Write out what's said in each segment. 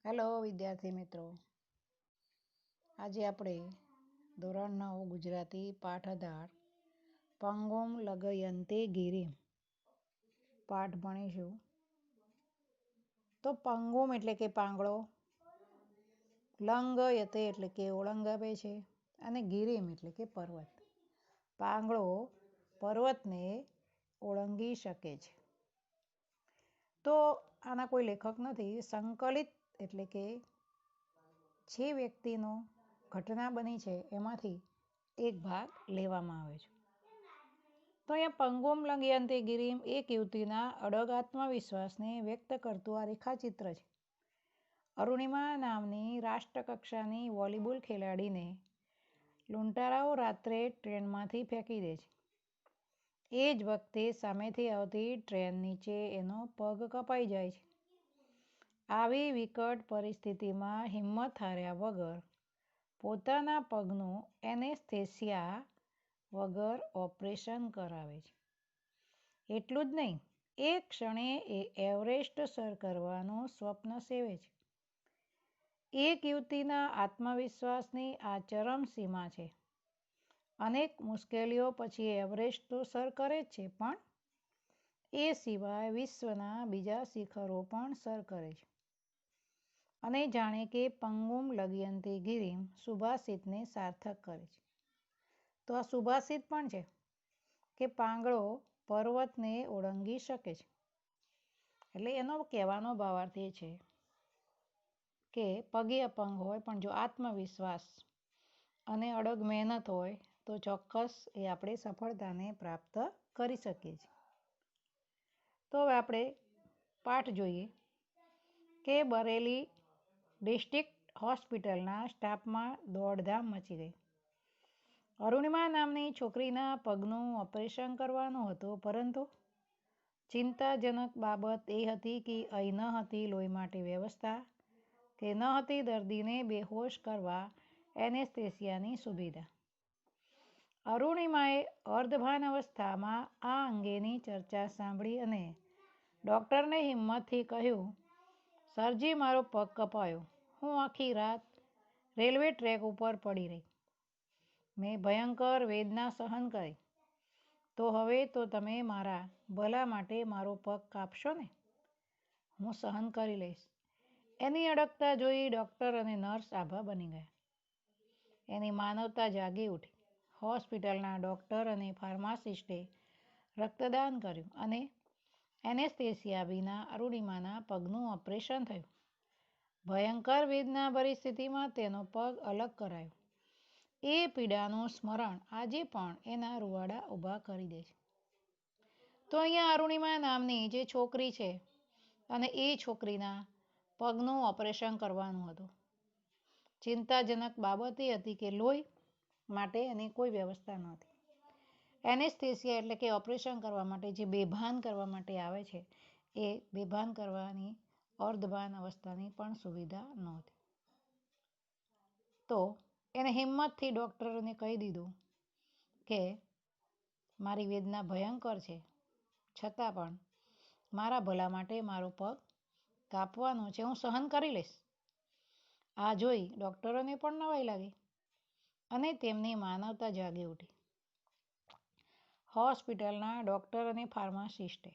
Hello વિદ્યાર્થી મિત્રો, આજે આપણે ધોરણ 9 ગુજરાતી પાઠ 18 પંગુમ લગયંતે ગિરિમ પાઠ ભણીશું. તો પંગુમ એટલે કે પાંગળો, લંગયતે એટલે કે ઓળંગાવે છે, અને ગિરિમ એટલે કે પર્વત. પાંગળો પર્વતને ઓળંગી શકે છે. તો આના કોઈ લેખક નથી, સંકલિત એટલે કે જે વ્યક્તિનો ઘટના બની છે એમાંથી એક ભાગ લેવામાં આવે છે. તો અહીંયા પંગુમ લંગયંતે ગિરિમ એક યુવતીના અડગ આત્મવિશ્વાસને વ્યક્ત કરતું આ રેખાચિત્ર છે. અરુણિમા નામની રાષ્ટ્રકક્ષાની વોલીબોલ ખેલાડીને લૂંટારાઓ રાત્રે ટ્રેનમાંથી ફેંકી દે છે. એ જ વખતે સામેથી આવતી ટ્રેન નીચે એનો પગ કપાઈ જાય છે. આવી વિકટ પરિસ્થિતિમાં હિંમત હાર્યા વગર પોતાના પગનું એનેસ્થેસિયા વગર ઓપરેશન કરાવે છે. એટલું જ નહીં, એ ક્ષણે એ એવરેસ્ટ સર કરવાનું સ્વપ્ન સેવે છે. એક યુવતીના આત્મવિશ્વાસની આ ચરમસીમા છે. અનેક મુશ્કેલીઓ પછી એવરેસ્ટ તો સર કરે જ છે, પણ એ સિવાય વિશ્વના બીજા શિખરો પણ સર કરે છે. અને જાણે કે પંગુમ લગયંતે ગિરિમ સુભાષિતને સાર્થક કરે છે. તો આ સુભાષિત પણ છે કે પાંગળો પર્વતને ઓળંગી શકે છે. એટલે એનો કહેવાનો ભાવાર્થ એ છે કે પગે અપંગ હોય પણ જો આત્મવિશ્વાસ અને અડગ મહેનત હોય તો ચોક્કસ એ આપણે સફળતાને પ્રાપ્ત કરી શકીએ છીએ. તો હવે આપણે પાઠ જોઈએ કે બરેલી ડિસ્ટ્રિક્ટ હોસ્પિટલના સ્ટાફમાં દોડધામ મચી ગઈ. અરુણિમા નામની છોકરીના પગનું ઓપરેશન કરવાનું હતું, પરંતુ ચિંતાજનક બાબત એ હતી કે અહીં ન હતી લોહી માટે વ્યવસ્થા, કે ન હતી દર્દીને બેહોશ કરવા એનેસ્થેસિયાની સુવિધા. અરુણિમાએ અર્ધભાન અવસ્થામાં આ અંગેની ચર્ચા સાંભળી અને ડૉક્ટરને હિંમતથી કહ્યું, સરજી, મારો પગ કપાયો. હું આખી રાત રેલવે ટ્રેક ઉપર પડી રહી. મેં ભયંકર વેદના સહન કરી. તો હવે તો તમે મારા ભલા માટે મારો પગ કાપશો ને? હું સહન કરી લઈશ. એની અડગતા જોઈ ડૉક્ટર અને નર્સ આભા બની ગયા. એની માનવતા જાગી ઉઠી. હોસ્પિટલના ડૉક્ટર અને ફાર્માસિસ્ટે રક્તદાન કર્યું અને એનેસ્થેસિયા વિના અરુણિમાના પગનું ઓપરેશન થયું. ભયંકર વેદનાભરી સ્થિતિમાં તેનો પગ અલગ કરાયો. એ પીડાનું સ્મરણ આજે પણ એના રૂવાડા ઊભા કરી દે છે. તો અહીંયા અરુણિમા નામની જે છોકરી છે અને એ છોકરીના પગનું ઓપરેશન કરવાનું હતું. ચિંતાજનક બાબત એ હતી કે લોહી માટે એની કોઈ વ્યવસ્થા નહોતી. એનેસ્થેસિયા એટલે કે ઓપરેશન કરવા માટે જે બેભાન કરવા માટે આવે છે, એ બેભાન કરવાની અર્ધભાન અવસ્થાની પણ સુવિધા નહોતી. તો એને હિંમતથી ડૉક્ટરોને કહી દીધું કે મારી વેદના ભયંકર છે, છતાં પણ મારા ભલા માટે મારો પગ કાપવાનો છે, હું સહન કરી લઈશ. આ જોઈ ડૉક્ટરોને પણ નવાઈ લાગી અને તેમની માનવતા જાગી ઉઠી. હોસ્પિટલના ડૉક્ટર અને ફાર્માસિસ્ટે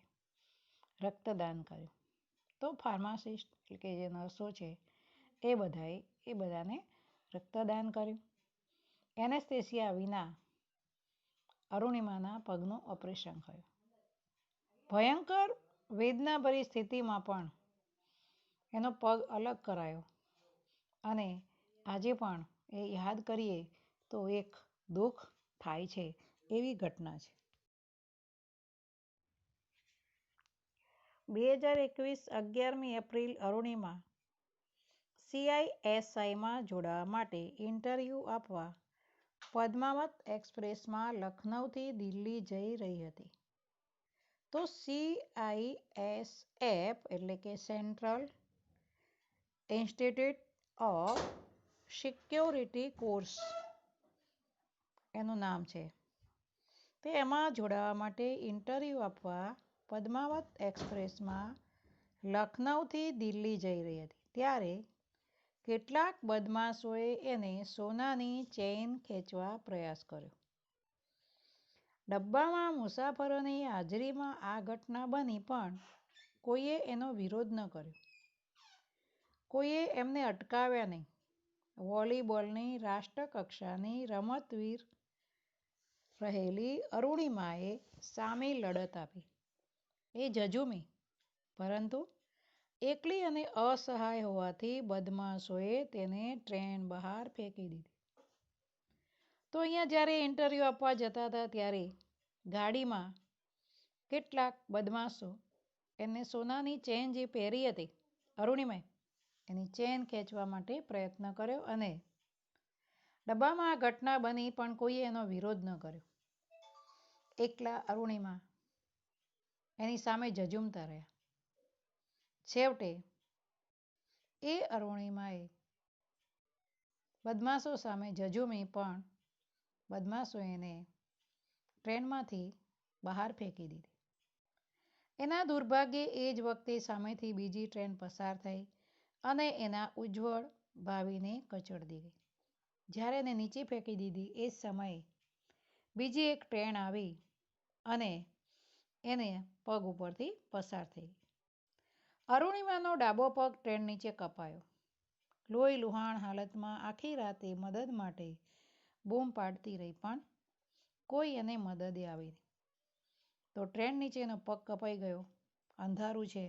રક્તદાન કર્યું. તો ફાર્માસિસ્ટ એટલે કે જે નર્સો છે એ બધાને રક્તદાન કર્યું. એનેસ્થેસિયા વિના અરુણિમાના પગનું ઓપરેશન થયું. ભયંકર વેદનાભરી સ્થિતિમાં પણ એનો પગ અલગ કરાયો અને આજે પણ એ યાદ કરીએ તો એક દુઃખ થાય છે એવી ઘટના છે. 2021 11મી એપ્રિલ અરુણિમા CISIમાં જોડાવા માટે ઇન્ટરવ્યૂ આપવા પદ્માવત એક્સપ્રેસમાં લખનૌથી દિલ્હી જઈ રહી હતી. તો CISF એટલે કે central institute of security course એનું નામ છે. તે એમાં જોડાવા માટે ઇન્ટરવ્યૂ આપવા પદ્માવત એક્સપ્રેસમાં લખનૌથી દિલ્હી જઈ રહી હતી. ત્યારે કેટલાક બદમાશોએ એને સોનાની ચેઇન ખેંચવા પ્રયાસ કર્યો. ડબ્બામાં મુસાફરોની હાજરીમાં આ ઘટના બની પણ કોઈએ એનો વિરોધ ન કર્યો. કોઈએ એમને અટકાવ્યા નહીં. વોલીબોલની રાષ્ટ્રકક્ષાની રમતવીર રહેલી અરુણિમાએ સામી લડત આપી. એ ઝઝૂમી, પરંતુ એકલી અને અસહાય હોવાથી બદમાશોએ તેને ટ્રેન બહાર ફેંકી દીધી. તો અહીંયા જ્યારે ઇન્ટરવ્યૂ આપવા જતા હતા ત્યારે ગાડીમાં કેટલાક બદમાશો એને સોનાની ચેન જે પહેરી હતી અરુણિમાએ, એની ચેન ખેંચવા માટે પ્રયત્ન કર્યો અને ડબ્બામાં આ ઘટના બની પણ કોઈએ એનો વિરોધ ન કર્યો. એકલા અરુણિમા એની સામે ઝઝૂમતા રહ્યા. છેવટે એ અરુણિમાએ બદમાશો સામે ઝઝૂમી પણ બદમાશો એને ટ્રેનમાંથી બહાર ફેંકી દીધી. એના દુર્ભાગ્યે એ જ વખતે સામેથી બીજી ટ્રેન પસાર થઈ અને એના ઉજ્જવળ ભાવિને કચડતી ગઈ. જ્યારે એને નીચે ફેંકી દીધી એ જ સમયે બીજી એક ટ્રેન આવી અને એને પગ ઉપરથી પસાર થઈ ગઈ. અરુણિમાનો ડાબો પગ ટ્રેન નીચે કપાયો. લોહી લુહાણ હાલતમાં આખી રાતે મદદ માટે બૂમ પાડતી રહી પણ કોઈ એને મદદે આવી નહીં. તો ટ્રેન નીચે એનો પગ કપાઈ ગયો. અંધારું છે,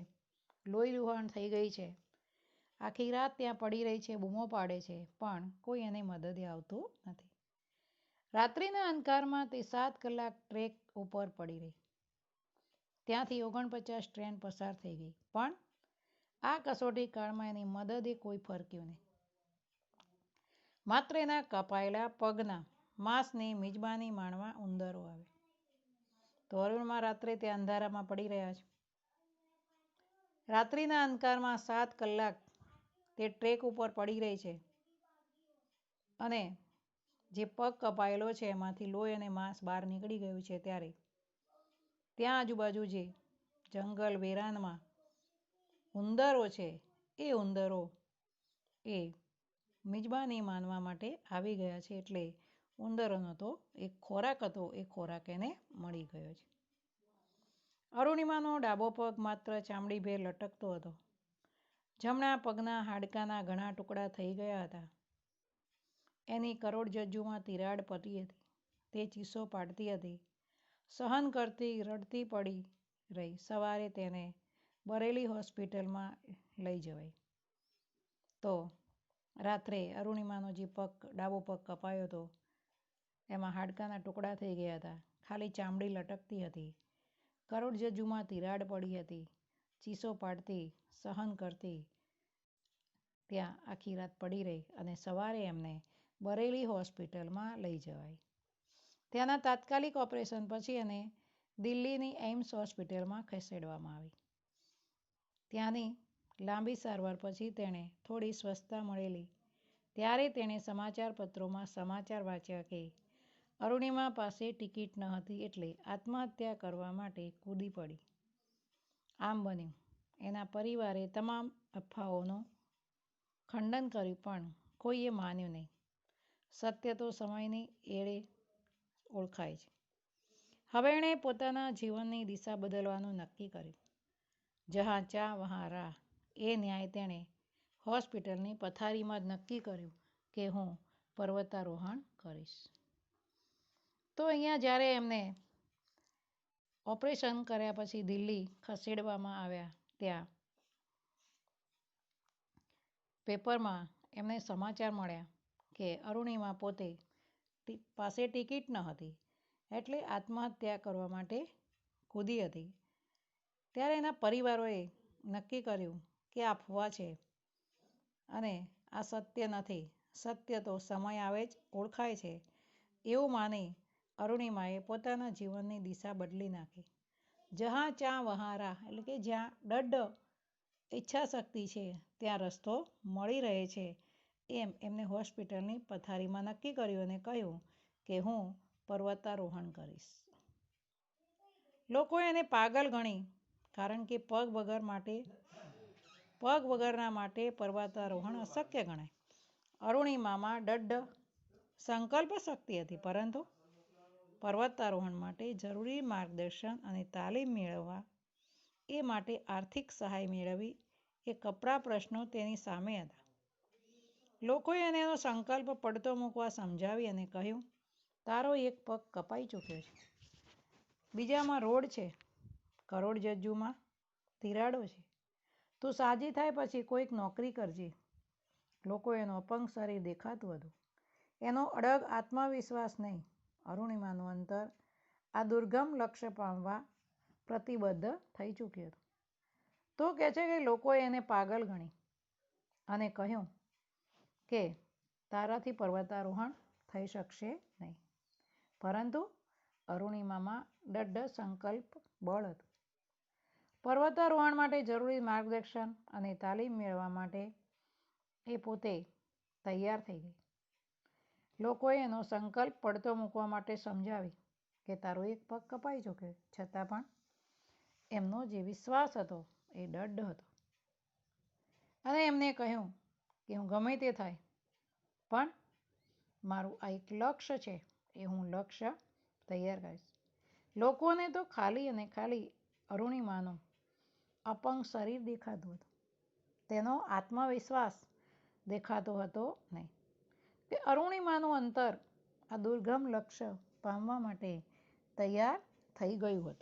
લોહી લુહાણ થઈ ગઈ છે, આખી રાત ત્યાં પડી રહી છે, બૂમો પાડે છે પણ કોઈ એને મદદે આવતું નથી. રાત્રિના અંધકારમાં તે 7 કલાક ટ્રેક ઉપર પડી રહી. ત્યાંથી 49 ટ્રેન પસાર થઈ ગઈ પણ આ કસોટી કાળમાં એની મદદે કોઈ ફરક્યું નહીં. માત્ર એના કપાયેલા પગના માંસની મિજબાની માણવા ઉંદરો આવે. તો અરુણિમા રાત્રે તે અંધારામાં પડી રહ્યા છે. રાત્રિના અંધકારમાં 7 કલાક તે ટ્રેક ઉપર પડી રહી છે અને જે પગ કપાયેલો છે એમાંથી લોહી અને માંસ બહાર નીકળી ગયું છે ત્યારે ત્યાં આજુબાજુ જે જંગલ વેરાનમાં ઉંદરો છે એ ઉંદરો એ મિજબાની માનવા માટે આવી ગયા છે. એટલે ઉંદરોનો તો એક ખોરાક હતો, એ ખોરાક એને મળી ગયો છે. અરુણિમાનો ડાબો પગ માત્ર ચામડીભેર લટકતો હતો. જમણા પગના હાડકાના ઘણા ટુકડા થઈ ગયા હતા. એની કરોડરજ્જુમાં તિરાડ પડી હતી. તે ચીસો પાડતી હતી, સહન કરતી, રડતી પડી રહી. સવારે તેને બરેલી હોસ્પિટલમાં લઈ જવાઈ. તો રાત્રે અરુણિમાનો જે ડાબો પગ કપાયો હતો એમાં હાડકાના ટુકડા થઈ ગયા હતા. ખાલી ચામડી લટકતી હતી. કરોડરજ્જુમાં તિરાડ પડી હતી. ચીસો પાડતી, સહન કરતી ત્યાં આખી રાત પડી રહી અને સવારે એમને બરેલી હોસ્પિટલમાં લઈ જવાઈ. ત્યાંના તાત્કાલિક ઓપરેશન પછી એને દિલ્હીની એમ્સ હોસ્પિટલમાં ખસેડવામાં આવી. ત્યાંની લાંબી સારવાર પછી તેણે થોડી સ્વસ્થતા મળેલી ત્યારે તેણે સમાચાર પત્રોમાં સમાચાર વાંચ્યા કે અરુણિમા પાસે ટિકિટ ન હતી એટલે આત્મહત્યા કરવા માટે કૂદી પડી. આમ બન્યું. એના પરિવારે તમામ અફવાઓનું ખંડન કર્યું પણ કોઈએ માન્યું નહીં. સત્ય તો સમયની એળે ઓળખાય છે. હવે એણે પોતાના જીવનની દિશા બદલવાનું નક્કી કર્યું. જહાં ચાહ વહાં રાહ એ ન્યાય તેણે હોસ્પિટલની પથારીમાં જ નક્કી કર્યું કે હું પર્વતારોહણ કરીશ. તો અહીંયા જ્યારે એમને ઓપરેશન કર્યા પછી દિલ્હી ખસેડવામાં આવ્યા ત્યાં પેપરમાં એમને સમાચાર મળ્યા કે અરુણિમા પોતે પાસે ટિકિટ ન હતી એટલે આત્મહત્યા કરવા માટે કૂદી હતી. ત્યારે એના પરિવારોએ નક્કી કર્યું કે આ અફવા છે અને આ સત્ય નથી. સત્ય તો સમય આવે જ ઓળખાય છે એવું માની અરુણિમાએ પોતાના જીવનની દિશા બદલી નાખી. જહાં ચાહ વહાં રાહ એટલે કે જ્યાં દૃઢ ઈચ્છા શક્તિ છે ત્યાં રસ્તો મળી રહે છે એમ એમને હોસ્પિટલની પથારીમાં નક્કી કર્યું અને કહ્યું કે હું પર્વતારોહણ કરીશ. લોકોએ એને પાગલ ગણી કારણ કે પગ વગરના માટે પર્વતારોહણ અશક્ય ગણાય. અરુણિમામાં દૃઢ સંકલ્પ શક્તિ હતી, પરંતુ પર્વતારોહણ માટે જરૂરી માર્ગદર્શન અને તાલીમ મેળવવા એ માટે આર્થિક સહાય મેળવવી એ કપરા પ્રશ્નો તેની સામે હતા. લોકોએ એને એનો સંકલ્પ પડતો મૂકવા સમજાવી અને કહ્યું, તારો એક પગ કપાઈ ચૂક્યો છે, બીજામાં રોડ છે, કરોડરજ્જુમાં તિરાડો છે. તું સાજી થાય પછી કોઈક નોકરી કરજે. લોકો એનું અપંગ શરીર દેખાતું હતું. એનો અડગ આત્મવિશ્વાસ નહીં, અરુણિમાનું અંતર આ દુર્ગમ લક્ષ્ય પામવા પ્રતિબદ્ધ થઈ ચૂક્યું હતું. તો કહે છે કે લોકોએ એને પાગલ ગણી અને કહ્યું કે તારાથી પર્વતારોહણ થઈ શકશે નહીં. પરંતુ અરુણિમામાં દૃઢ સંકલ્પ બળ હતું. પર્વતારોહણ માટે જરૂરી માર્ગદર્શન અને તાલીમ મેળવવા માટે એ પોતે તૈયાર થઈ ગઈ. લોકોએ એનો સંકલ્પ પડતો મૂકવા માટે સમજાવી કે તારો એક પગ કપાઈ ચૂક્યો, છતાં પણ એમનો જે વિશ્વાસ હતો એ દૃઢ હતો. અને એમને કહ્યું કે હું ગમે તે થાય પણ મારું આ એક લક્ષ્ય છે, એ હું લક્ષ્ય તૈયાર કરીશ. લોકોને તો ખાલી અને ખાલી અરુણિમાનું અપંગ શરીર દેખાતું હતું, તેનો આત્મવિશ્વાસ દેખાતો હતો નહીં. તે અરુણિમાનું અંતર આ દુર્ગમ લક્ષ્ય પામવા માટે તૈયાર થઈ ગયું હતું.